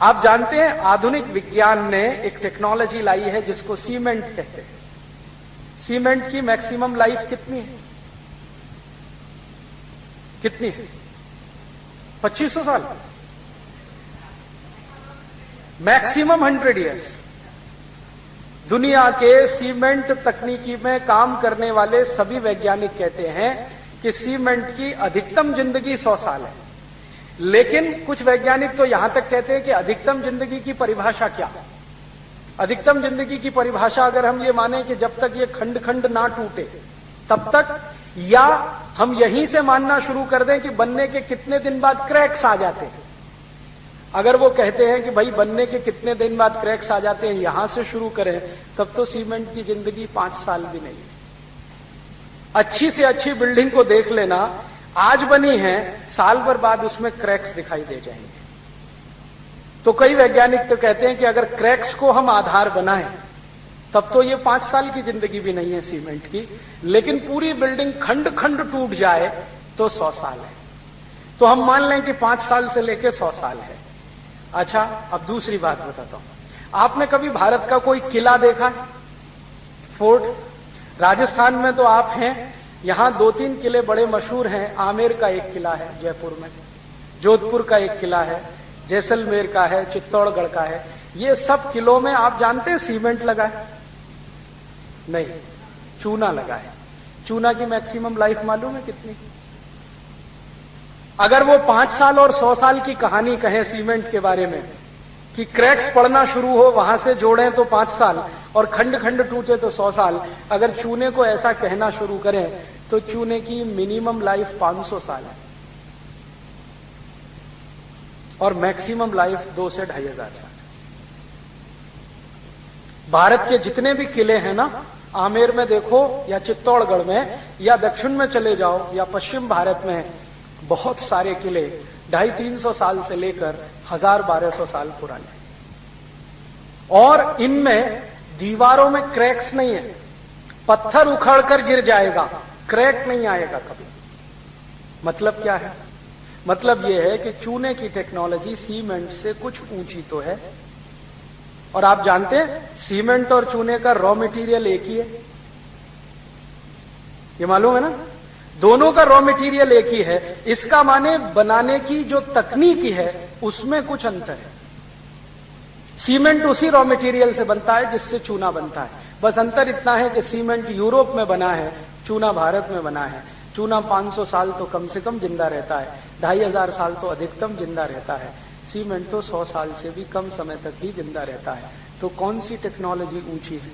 आप जानते हैं आधुनिक विज्ञान ने एक टेक्नोलॉजी लाई है जिसको सीमेंट कहते हैं। सीमेंट की मैक्सिमम लाइफ कितनी है? कितनी है? 2500 साल, मैक्सिमम 100 ईयर्स। दुनिया के सीमेंट तकनीकी में काम करने वाले सभी वैज्ञानिक कहते हैं कि सीमेंट की अधिकतम जिंदगी 100 साल है। लेकिन कुछ वैज्ञानिक तो यहां तक कहते हैं कि अधिकतम जिंदगी की परिभाषा क्या? अधिकतम जिंदगी की परिभाषा अगर हम ये माने कि जब तक ये खंड खंड ना टूटे तब तक, या हम यहीं से मानना शुरू कर दें कि बनने के कितने दिन बाद क्रैक्स आ जाते हैं। अगर वो कहते हैं कि भाई बनने के कितने दिन बाद क्रैक्स आ जाते हैं, यहां से शुरू करें, तब तो सीमेंट की जिंदगी 5 साल भी नहीं है। अच्छी से अच्छी बिल्डिंग को देख लेना, आज बनी है, साल भर बाद उसमें क्रैक्स दिखाई दे जाएंगे। तो कई वैज्ञानिक तो कहते हैं कि अगर क्रैक्स को हम आधार बनाएं तब तो ये 5 साल की जिंदगी भी नहीं है सीमेंट की, लेकिन पूरी बिल्डिंग खंड खंड टूट जाए तो 100 साल है। तो हम मान लें कि 5 साल से लेकर 100 साल है। अच्छा, अब दूसरी बात बताता हूं। आपने कभी भारत का कोई किला देखा है? फोर्ट? राजस्थान में तो आप हैं, यहां 2-3 किले बड़े मशहूर हैं। आमेर का एक किला है जयपुर में, जोधपुर का एक किला है, जैसलमेर का है, चित्तौड़गढ़ का है। ये सब किलों में आप जानते हैं सीमेंट लगा है? नहीं, चूना लगा है। चूना की मैक्सिमम लाइफ मालूम है कितनी? अगर वो 5 साल और 100 साल की कहानी कहें सीमेंट के बारे में कि क्रैक्स पड़ना शुरू हो, वहां से जोड़ें तो 5 साल और खंड खंड टूटे तो 100 साल, अगर चूने को ऐसा कहना शुरू करें तो चूने की मिनिमम लाइफ 500 साल है और मैक्सिमम लाइफ 2 से 2500 साल। भारत के जितने भी किले हैं ना, आमेर में देखो या चित्तौड़गढ़ में या दक्षिण में चले जाओ या पश्चिम भारत में, बहुत सारे किले 250-300 साल से लेकर 1000-1200 साल पुराने, और इनमें दीवारों में क्रैक्स नहीं है। पत्थर उखड़कर गिर जाएगा, क्रैक नहीं आएगा कभी। मतलब क्या है? मतलब यह है कि चूने की टेक्नोलॉजी सीमेंट से कुछ ऊंची तो है। और आप जानते हैं सीमेंट और चूने का रॉ मटेरियल एक ही है, ये मालूम है ना? दोनों का रॉ मटेरियल एक ही है। इसका माने बनाने की जो तकनीकी है उसमें कुछ अंतर है। सीमेंट उसी रॉ मटेरियल से बनता है जिससे चूना बनता है, बस अंतर इतना है कि सीमेंट यूरोप में बना है, चूना भारत में बना है। चूना 500 साल तो कम से कम जिंदा रहता है, 2500 साल तो अधिकतम जिंदा रहता है। सीमेंट तो 100 साल से भी कम समय तक ही जिंदा रहता है। तो कौन सी टेक्नोलॉजी ऊंची है,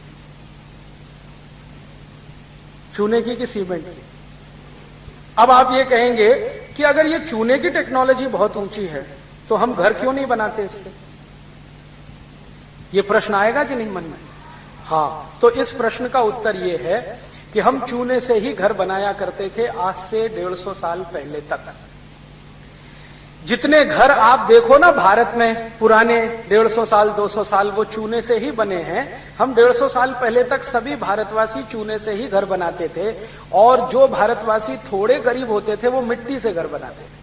चूने की कि सीमेंट की? अब आप ये कहेंगे कि अगर ये चूने की टेक्नोलॉजी बहुत ऊंची है तो हम घर क्यों नहीं बनाते इससे? ये प्रश्न आएगा कि नहीं मन में? हाँ, तो इस प्रश्न का उत्तर ये है कि हम चूने से ही घर बनाया करते थे आज से 150 साल पहले तक। जितने घर आप देखो ना भारत में पुराने 150 साल 200 साल, वो चूने से ही बने हैं। हम 150 साल पहले तक सभी भारतवासी चूने से ही घर बनाते थे, और जो भारतवासी थोड़े गरीब होते थे वो मिट्टी से घर बनाते थे।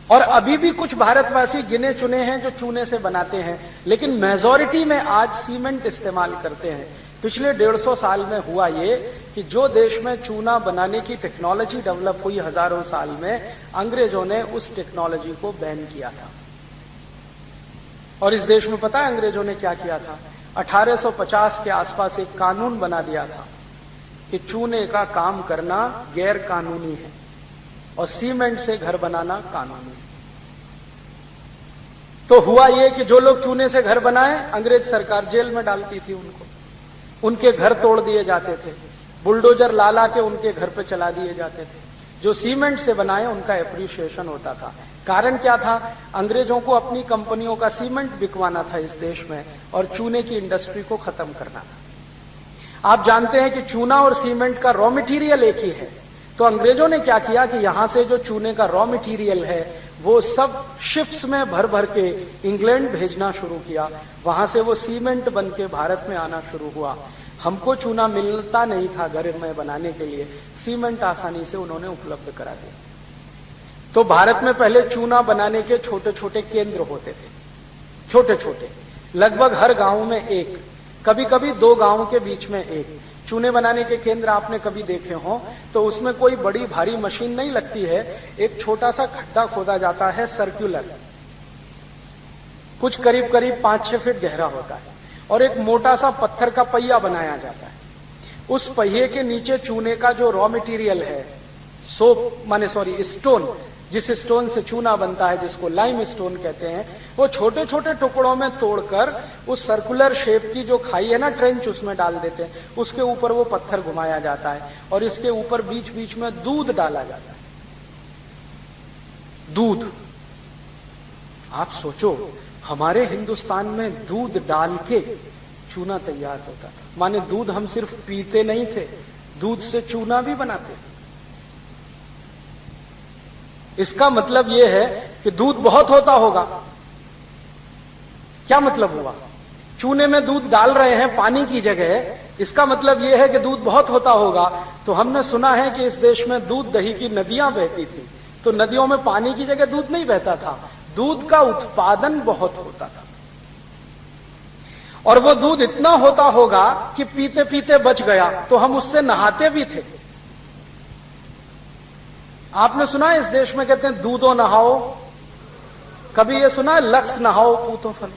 और अभी भी कुछ भारतवासी गिने चुने हैं जो चूने से बनाते हैं, लेकिन मेजॉरिटी में आज सीमेंट इस्तेमाल करते हैं। पिछले 150 साल में हुआ ये कि जो देश में चूना बनाने की टेक्नोलॉजी डेवलप हुई हजारों साल में, अंग्रेजों ने उस टेक्नोलॉजी को बैन किया था। और इस देश में पता है अंग्रेजों ने क्या किया था? 1850 के आसपास एक कानून बना दिया था कि चूने का काम करना गैर कानूनी है और सीमेंट से घर बनाना कानूनी है। तो हुआ यह कि जो लोग चूने से घर बनाए, अंग्रेज सरकार जेल में डालती थी उनको, उनके घर तोड़ दिए जाते थे, बुलडोजर ला ला के उनके घर पे चला दिए जाते थे। जो सीमेंट से बनाए उनका एप्रिशिएशन होता था। कारण क्या था? अंग्रेजों को अपनी कंपनियों का सीमेंट बिकवाना था इस देश में और चूने की इंडस्ट्री को खत्म करना था। आप जानते हैं कि चूना और सीमेंट का रॉ मटेरियल एक ही है। तो अंग्रेजों ने क्या किया कि यहां से जो चूने का रॉ मटेरियल है वो सब शिप्स में भर भर के इंग्लैंड भेजना शुरू किया। वहां से वो सीमेंट बन के भारत में आना शुरू हुआ। हमको चूना मिलता नहीं था घर में बनाने के लिए, सीमेंट आसानी से उन्होंने उपलब्ध करा दिया। तो भारत में पहले चूना बनाने के छोटे छोटे केंद्र होते थे, छोटे छोटे, लगभग हर गांव में एक, कभी कभी 2 गांव के बीच में एक चूने बनाने के केंद्र आपने कभी देखे हो तो उसमें कोई बड़ी भारी मशीन नहीं लगती है, एक छोटा सा खड्डा खोदा जाता है सर्कुलर, कुछ करीब करीब 5-6 फीट गहरा होता है, और एक मोटा सा पत्थर का पहिया बनाया जाता है। उस पहिए के नीचे चूने का जो रॉ मटेरियल है, स्टोन, जिस स्टोन से चूना बनता है, जिसको लाइम स्टोन कहते हैं, वो छोटे छोटे टुकड़ों में तोड़कर उस सर्कुलर शेप की जो खाई है ना, ट्रेंच, उसमें डाल देते हैं। उसके ऊपर वो पत्थर घुमाया जाता है और इसके ऊपर बीच बीच में दूध डाला जाता है। दूध, आप सोचो, हमारे हिंदुस्तान में दूध डाल के चूना तैयार होता था। माने दूध हम सिर्फ पीते नहीं थे, दूध से चूना भी बनाते थे। इसका मतलब यह है कि दूध बहुत होता होगा। क्या मतलब हुआ? चूने में दूध डाल रहे हैं पानी की जगह, इसका मतलब यह है कि दूध बहुत होता होगा। तो हमने सुना है कि इस देश में दूध दही की नदियां बहती थी, तो नदियों में पानी की जगह दूध नहीं बहता था, दूध का उत्पादन बहुत होता था। और वो दूध इतना होता होगा कि पीते पीते बच गया तो हम उससे नहाते भी थे। आपने सुना है इस देश में कहते हैं दूधो नहाओ, कभी ये सुना है लक्स नहाओ पूतो फल?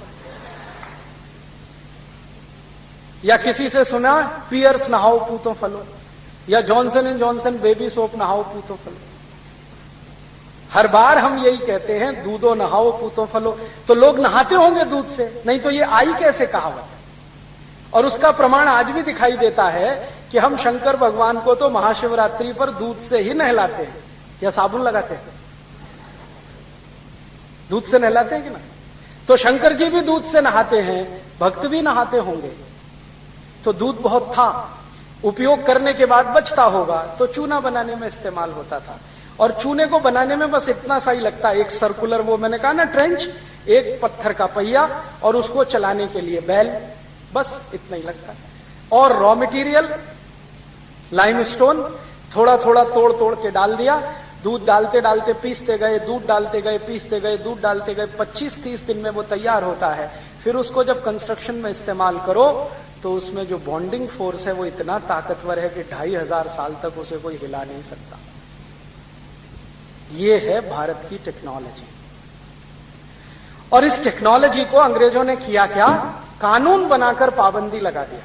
या किसी से सुना पियर्स नहाओ पूतो फलो, या Johnson and Johnson baby soap नहाओ पूतो फलो? हर बार हम यही कहते हैं दूधो नहाओ पूतो फलो। तो लोग नहाते होंगे दूध से, नहीं तो ये आई कैसे कहावत है? और उसका प्रमाण आज भी दिखाई देता है कि हम शंकर भगवान को तो महाशिवरात्रि पर दूध से ही नहलाते हैं, या साबुन लगाते हैं, दूध से नहलाते हैं कि ना? तो शंकर जी भी दूध से नहाते हैं, भक्त भी नहाते होंगे। तो दूध बहुत था, उपयोग करने के बाद बचता होगा, तो चूना बनाने में इस्तेमाल होता था। और चूने को बनाने में बस इतना सा ही लगता है, एक सर्कुलर, वो मैंने कहा ना ट्रेंच, एक पत्थर का पहिया और उसको चलाने के लिए बैल, बस इतना ही लगता है। और रॉ मटेरियल लाइमस्टोन थोड़ा थोड़ा तोड़ तोड़ के डाल दिया, दूध डालते डालते पीसते गए, दूध डालते गए, पीसते गए, दूध डालते गए, 25-30 दिन में वो तैयार होता है। फिर उसको जब कंस्ट्रक्शन में इस्तेमाल करो तो उसमें जो बॉन्डिंग फोर्स है वो इतना ताकतवर है कि 2500 साल तक उसे कोई हिला नहीं सकता। ये है भारत की टेक्नोलॉजी। और इस टेक्नोलॉजी को अंग्रेजों ने किया क्या? कानून बनाकर पाबंदी लगा दिया।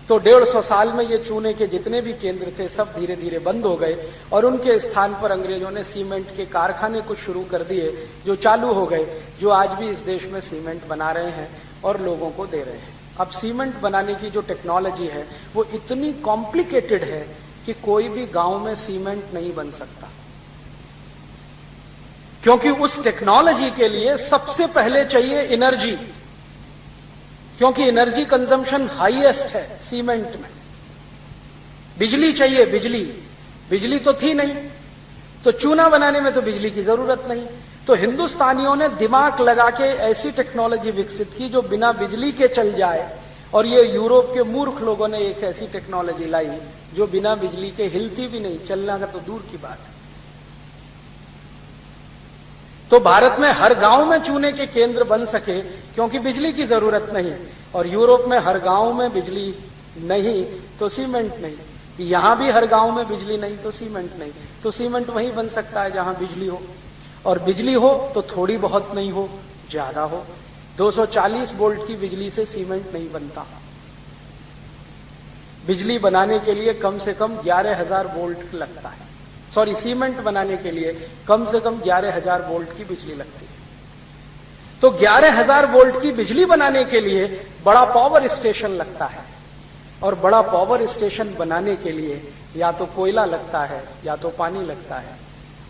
तो 150 साल में ये चूने के जितने भी केंद्र थे सब धीरे धीरे बंद हो गए, और उनके स्थान पर अंग्रेजों ने सीमेंट के कारखाने कुछ शुरू कर दिए, जो चालू हो गए, जो आज भी इस देश में सीमेंट बना रहे हैं और लोगों को दे रहे हैं। अब सीमेंट बनाने की जो टेक्नोलॉजी है वो इतनी कॉम्प्लिकेटेड है कि कोई भी गांव में सीमेंट नहीं बन सकता, क्योंकि उस टेक्नोलॉजी के लिए सबसे पहले चाहिए एनर्जी, क्योंकि एनर्जी कंजम्पशन हाईएस्ट है सीमेंट में। बिजली चाहिए, बिजली तो थी नहीं, तो चूना बनाने में तो बिजली की जरूरत नहीं। तो हिंदुस्तानियों ने दिमाग लगा के ऐसी टेक्नोलॉजी विकसित की जो बिना बिजली के चल जाए, और ये यूरोप के मूर्ख लोगों ने एक ऐसी टेक्नोलॉजी लाई जो बिना बिजली के हिलती भी नहीं, चलना का तो दूर की बात है। तो भारत में हर गांव में चूने के केंद्र बन सके क्योंकि बिजली की जरूरत नहीं, और यूरोप में हर गांव में बिजली नहीं तो सीमेंट नहीं, यहां भी हर गांव में बिजली नहीं तो सीमेंट नहीं। तो सीमेंट वहीं बन सकता है जहां बिजली हो, और बिजली हो तो थोड़ी बहुत नहीं हो, ज्यादा हो। 240 वोल्ट की बिजली से सीमेंट नहीं बनता। बिजली बनाने के लिए कम से कम 11,000 वोल्ट लगता है। सीमेंट बनाने के लिए कम से कम 11,000 वोल्ट की बिजली लगती है। तो 11,000 वोल्ट की बिजली बनाने के लिए बड़ा पावर स्टेशन लगता है, और बड़ा पावर स्टेशन बनाने के लिए या तो कोयला लगता है या तो पानी लगता है,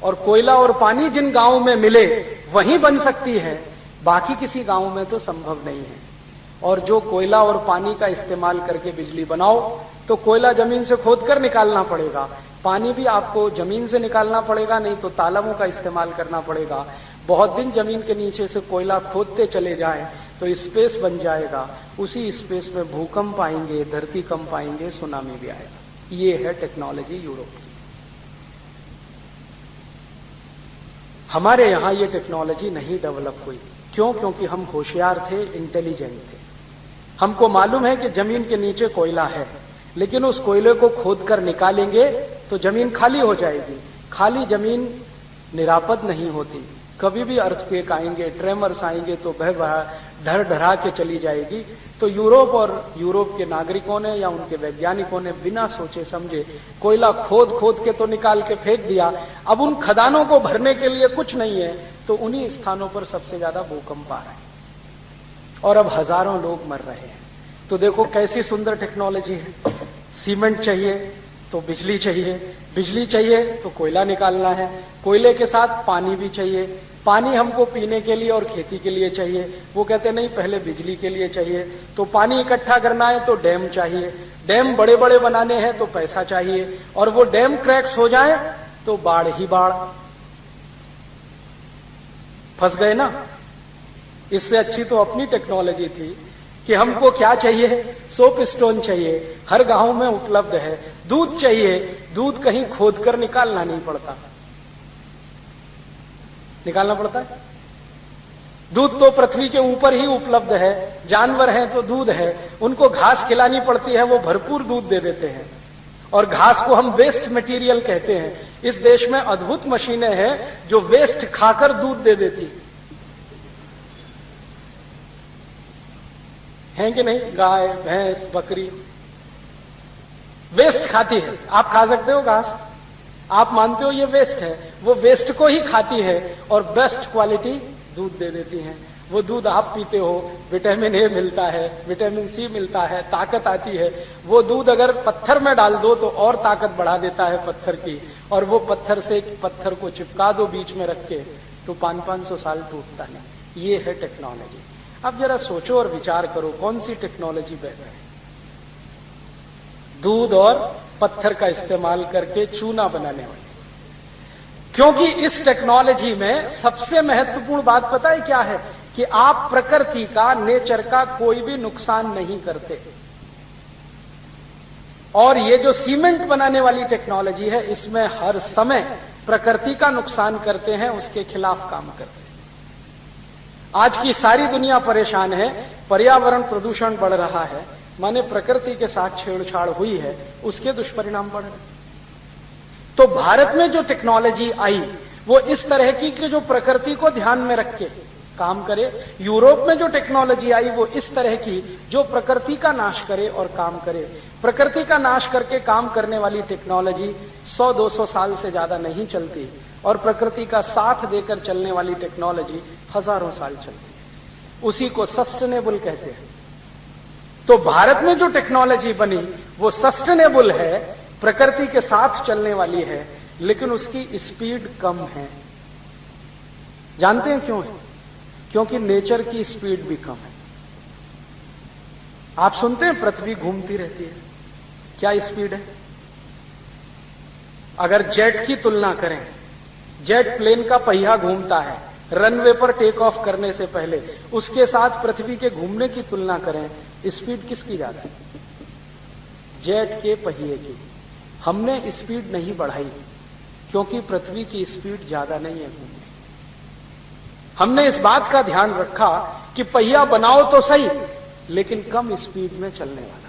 और कोयला और पानी जिन गांवों में मिले वहीं बन सकती है, बाकी किसी गांव में तो संभव नहीं है। और जो कोयला और पानी का इस्तेमाल करके बिजली बनाओ तो कोयला जमीन से खोदकर निकालना पड़ेगा, पानी भी आपको जमीन से निकालना पड़ेगा, नहीं तो तालाबों का इस्तेमाल करना पड़ेगा। बहुत दिन जमीन के नीचे से कोयला खोदते चले जाएं तो स्पेस बन जाएगा, उसी स्पेस में भूकंप आएंगे, धरती कंप आएंगे, सुनामी भी आएगा। ये है टेक्नोलॉजी यूरोप की। हमारे यहां ये टेक्नोलॉजी नहीं डेवलप हुई। क्यों? क्योंकि हम होशियार थे, इंटेलिजेंट थे। हमको मालूम है कि जमीन के नीचे कोयला है, लेकिन उस कोयले को खोदकर निकालेंगे तो जमीन खाली हो जाएगी। खाली जमीन निरापद नहीं होती, कभी भी अर्थक्वेक आएंगे, ट्रेमर्स आएंगे तो ढर ढरा के चली जाएगी। तो यूरोप और यूरोप के नागरिकों ने या उनके वैज्ञानिकों ने बिना सोचे समझे कोयला खोद खोद के तो निकाल के फेंक दिया। अब उन खदानों को भरने के लिए कुछ नहीं है, तो उन्हीं स्थानों पर सबसे ज्यादा भूकंप आ रहे हैं और अब हजारों लोग मर रहे हैं। तो देखो कैसी सुंदर टेक्नोलॉजी है। सीमेंट चाहिए तो बिजली चाहिए, बिजली चाहिए तो कोयला निकालना है, कोयले के साथ पानी भी चाहिए, पानी हमको पीने के लिए और खेती के लिए चाहिए। वो कहते नहीं पहले बिजली के लिए चाहिए, तो पानी इकट्ठा करना है तो डैम चाहिए, डैम बड़े बड़े बनाने हैं तो पैसा चाहिए, और वो डैम क्रैक्स हो जाए तो बाढ़ ही बाढ़। फंस गए ना। इससे अच्छी तो अपनी टेक्नोलॉजी थी कि हमको क्या चाहिए, सोप स्टोन चाहिए, हर गांव में उपलब्ध है। दूध चाहिए, दूध कहीं खोदकर निकालना नहीं पड़ता, निकालना पड़ता है। दूध तो पृथ्वी के ऊपर ही उपलब्ध है, जानवर हैं तो दूध है, उनको घास खिलानी पड़ती है, वो भरपूर दूध दे देते हैं। और घास को हम वेस्ट मटेरियल कहते हैं। इस देश में अद्भुत मशीनें हैं जो वेस्ट खाकर दूध दे देती हैं कि नहीं। गाय, भैंस, बकरी वेस्ट खाती है। आप खा सकते हो घास, आप मानते हो ये वेस्ट है, वो वेस्ट को ही खाती है और बेस्ट क्वालिटी दूध दे देती हैं। वो दूध आप पीते हो, विटामिन ए मिलता है, विटामिन सी मिलता है, ताकत आती है। वो दूध अगर पत्थर में डाल दो तो और ताकत बढ़ा देता है पत्थर की, और वो पत्थर से पत्थर को चिपका दो बीच में रख के तो 500-500 साल टूटता नहीं। ये है टेक्नोलॉजी। अब जरा सोचो और विचार करो कौन सी टेक्नोलॉजी बेहतर है। दूध और पत्थर का इस्तेमाल करके चूना बनाने वाली। क्योंकि इस टेक्नोलॉजी में सबसे महत्वपूर्ण बात पता है क्या है, कि आप प्रकृति का, नेचर का कोई भी नुकसान नहीं करते। और ये जो सीमेंट बनाने वाली टेक्नोलॉजी है, इसमें हर समय प्रकृति का नुकसान करते हैं, उसके खिलाफ काम करते हैं। आज की सारी दुनिया परेशान है, पर्यावरण प्रदूषण बढ़ रहा है, माने प्रकृति के साथ छेड़छाड़ हुई है, उसके दुष्परिणाम बढ़ रहे। तो भारत में जो टेक्नोलॉजी आई वो इस तरह की कि जो प्रकृति को ध्यान में रख के काम करे। यूरोप में जो टेक्नोलॉजी आई वो इस तरह की जो प्रकृति का नाश करे और काम करे। प्रकृति का नाश करके काम करने वाली टेक्नोलॉजी 100-200 साल से ज्यादा नहीं चलती, और प्रकृति का साथ देकर चलने वाली टेक्नोलॉजी हजारों साल चलती है। उसी को सस्टेनेबल कहते हैं। तो भारत में जो टेक्नोलॉजी बनी वो सस्टेनेबल है, प्रकृति के साथ चलने वाली है, लेकिन उसकी स्पीड कम है। जानते हैं क्यों है? क्योंकि नेचर की स्पीड भी कम है। आप सुनते हैं पृथ्वी घूमती रहती है, क्या स्पीड है? अगर जेट की तुलना करें, जेट प्लेन का पहिया घूमता है रनवे पर टेक ऑफ करने से पहले, उसके साथ पृथ्वी के घूमने की तुलना करें, स्पीड किसकी ज्यादा है? जेट के पहिए की। हमने स्पीड नहीं बढ़ाई क्योंकि पृथ्वी की स्पीड ज्यादा नहीं है घूमने। हमने इस बात का ध्यान रखा कि पहिया बनाओ तो सही, लेकिन कम स्पीड में चलने वाला।